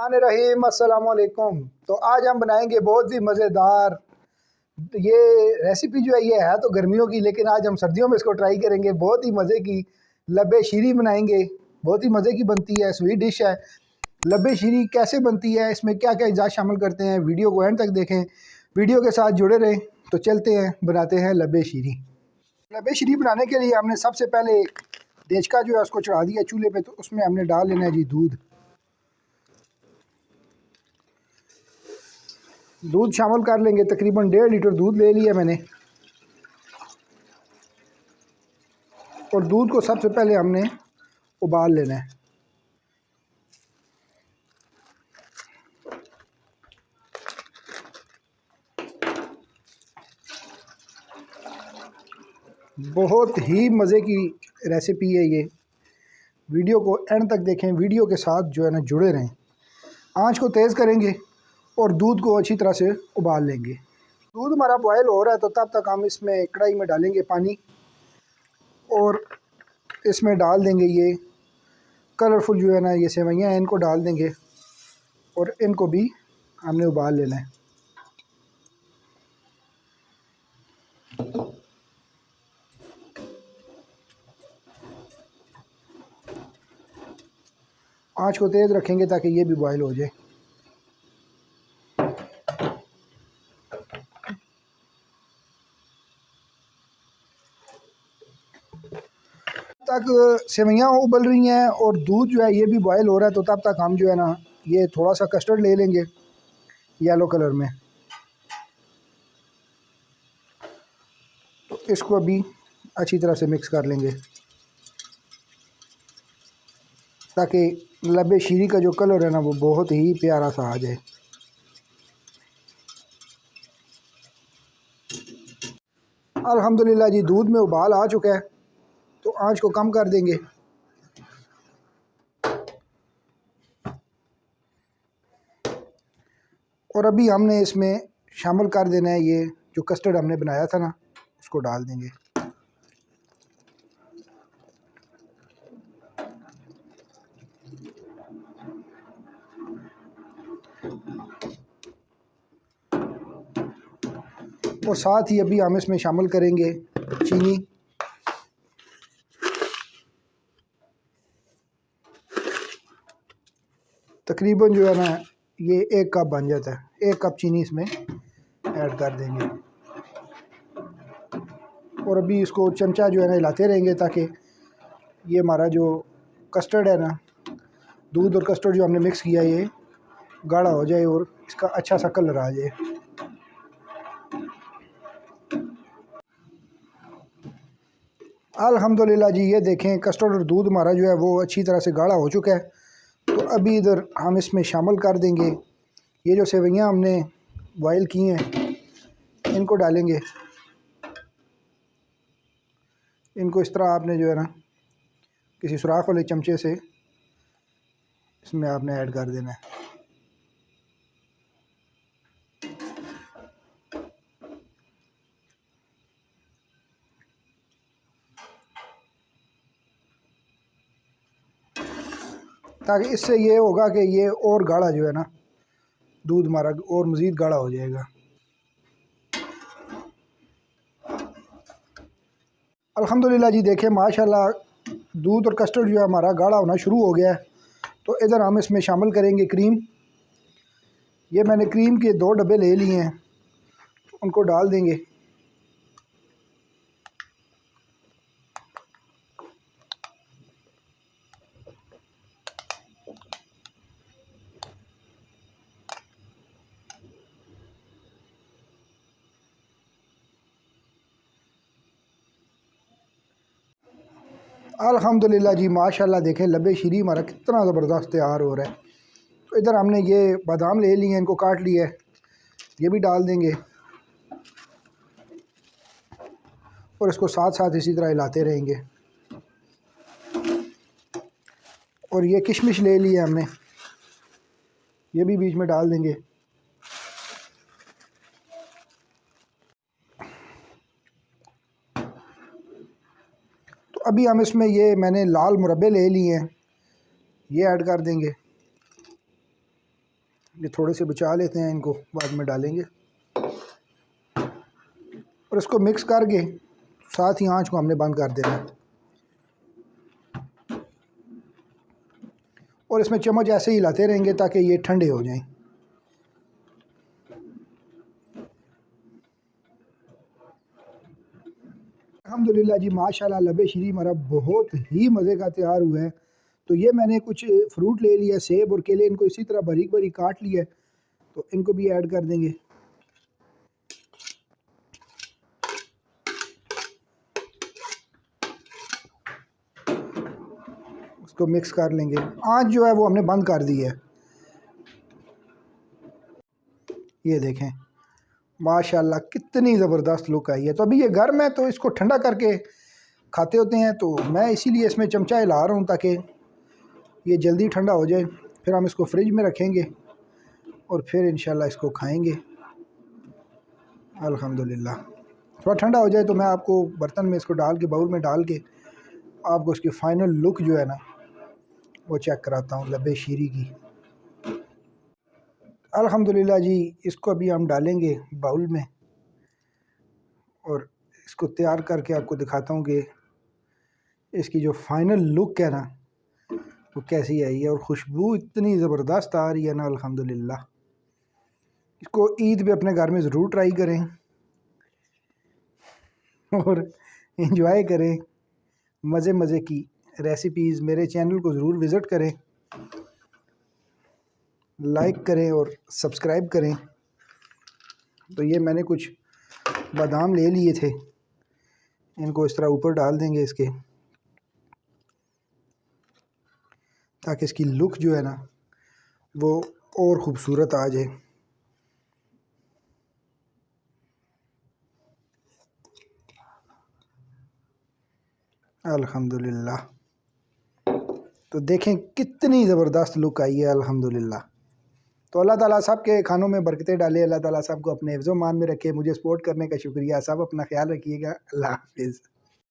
रहीम अस्सलाम वालेकुम। तो आज हम बनाएंगे बहुत ही मज़ेदार ये रेसिपी जो है, ये है तो गर्मियों की, लेकिन आज हम सर्दियों में इसको ट्राई करेंगे। बहुत ही मज़े की लब्बे शीरी बनाएंगे। बहुत ही मज़े की बनती है, स्वीट डिश है। लब्बे शीरी कैसे बनती है, इसमें क्या क्या अज्जा शामिल करते हैं, वीडियो को एंड तक देखें, वीडियो के साथ जुड़े रहें। तो चलते हैं, बनाते हैं लब्बे शीरी। लब्बे शीरी बनाने के लिए हमने सबसे पहले देचका जो है उसको चढ़ा दिया चूल्हे पे। तो उसमें हमने डाल लेना है जी दूध। दूध शामिल कर लेंगे, तकरीबन 1.5 लीटर दूध ले लिया मैंने। और दूध को सबसे पहले हमने उबाल लेना है। बहुत ही मज़े की रेसिपी है ये। वीडियो को एंड तक देखें, वीडियो के साथ जो है ना जुड़े रहें। आंच को तेज़ करेंगे और दूध को अच्छी तरह से उबाल लेंगे। दूध हमारा बॉयल हो रहा है, तो तब तक हम इसमें कढ़ाई में डालेंगे पानी और इसमें डाल देंगे ये कलरफुल जो है ना ये सेवइयाँ हैं, इनको डाल देंगे और इनको भी हमने उबाल लेना है। आंच को तेज़ रखेंगे ताकि ये भी बॉयल हो जाए। तक सेवइयाँ उबल रही हैं और दूध जो है ये भी बॉयल हो रहा है, तो तब तक हम जो है ना ये थोड़ा सा कस्टर्ड ले लेंगे येलो कलर में। तो इसको अभी अच्छी तरह से मिक्स कर लेंगे ताकि लब्बे शीरी का जो कलर है ना वो बहुत ही प्यारा सा आ जाए। अल्हम्दुलिल्लाह जी, दूध में उबाल आ चुका है, तो आंच को कम कर देंगे। और अभी हमने इसमें शामिल कर देना है ये जो कस्टर्ड हमने बनाया था ना, उसको डाल देंगे। और साथ ही अभी हम इसमें शामिल करेंगे चीनी। तकरीबन जो है ना ये 1 कप बन जाता है। 1 कप चीनी इसमें ऐड कर देंगे और अभी इसको चमचा जो है ना हिलाते रहेंगे ताकि ये हमारा जो कस्टर्ड है ना, दूध और कस्टर्ड जो हमने मिक्स किया ये गाढ़ा हो जाए और इसका अच्छा सा कलर आ जाए। अल्हम्दुलिल्लाह जी, ये देखें कस्टर्ड और दूध हमारा जो है वो अच्छी तरह से गाढ़ा हो चुका है। तो अभी इधर हम इसमें शामिल कर देंगे ये जो सेवइयाँ हमने बॉयल की हैं, इनको डालेंगे। इनको इस तरह आपने जो है ना किसी सुराख वाले चमचे से इसमें आपने ऐड कर देना है। ताकि इससे ये होगा कि ये और गाढ़ा जो है ना दूध हमारा और मज़ीद गाढ़ा हो जाएगा। अल्हम्दुलिल्लाह जी, देखें माशाल्लाह दूध और कस्टर्ड जो है हमारा गाढ़ा होना शुरू हो गया है। तो इधर हम इसमें शामिल करेंगे क्रीम। ये मैंने क्रीम के 2 डब्बे ले लिए हैं, उनको डाल देंगे। अल्हम्दुलिल्लाह जी, माशाल्लाह देखें लब्बे शीरी हमारा कितना ज़बरदस्त तैयार हो रहा है। तो इधर हमने ये बादाम ले लिए हैं, इनको काट लिया है, ये भी डाल देंगे और इसको साथ साथ इसी तरह हिलाते रहेंगे। और ये किशमिश ले ली है हमने, ये भी बीच में डाल देंगे। तो अभी हम इसमें ये मैंने लाल मुरब्बे ले लिए हैं, ये ऐड कर देंगे। ये थोड़े से बचा लेते हैं, इनको बाद में डालेंगे। और इसको मिक्स करके साथ ही आंच को हमने बंद कर देना है। और इसमें चम्मच ऐसे ही हिलाते रहेंगे ताकि ये ठंडे हो जाएं। अल्हम्दुलिल्लाह जी, माशाल्लाह लबे शीरी हमारा बहुत ही मज़े का तैयार हुआ है। तो ये मैंने कुछ फ्रूट ले लिया, सेब और केले, इनको इसी तरह बारीक बारीक काट लिया है, तो इनको भी ऐड कर देंगे। उसको मिक्स कर लेंगे। आँच जो है वो हमने बंद कर दी है। ये देखें माशाल्लाह कितनी ज़बरदस्त लुक आई है। तो अभी ये गर्म है तो इसको ठंडा करके खाते होते हैं, तो मैं इसीलिए इसमें चमचा हिला रहा हूँ ताकि ये जल्दी ठंडा हो जाए। फिर हम इसको फ्रिज में रखेंगे और फिर इंशाल्लाह इसको खाएंगे अल्हम्दुलिल्लाह। थोड़ा ठंडा हो जाए तो मैं आपको बर्तन में इसको डाल के, बाउल में डाल के आपको इसकी फ़ाइनल लुक जो है ना वो चेक कराता हूँ लबे शीरी की। अल्हम्दुलिल्लाह जी, इसको अभी हम डालेंगे बाउल में और इसको तैयार करके आपको दिखाता हूँ कि इसकी जो फ़ाइनल लुक है ना वो कैसी आई है। और खुशबू इतनी ज़बरदस्त आ रही है ना अल्हम्दुलिल्लाह। इसको ईद पे अपने घर में ज़रूर ट्राई करें और एंजॉय करें मज़े मज़े की रेसिपीज़। मेरे चैनल को ज़रूर विज़िट करें, लाइक करें और सब्सक्राइब करें। तो ये मैंने कुछ बादाम ले लिए थे, इनको इस तरह ऊपर डाल देंगे इसके, ताकि इसकी लुक जो है ना वो और ख़ूबसूरत आ जाए। अल्हम्दुलिल्लाह, तो देखें कितनी ज़बरदस्त लुक आई है अल्हम्दुलिल्लाह। तो अल्लाह ताला सब के खानों में बरकतें डाले, अल्लाह ताला सब को अपने हिफ्ज़-ओ-मान में रखे। मुझे सपोर्ट करने का शुक्रिया। सब अपना ख्याल रखिएगा। अल्लाह हाफ़िज़।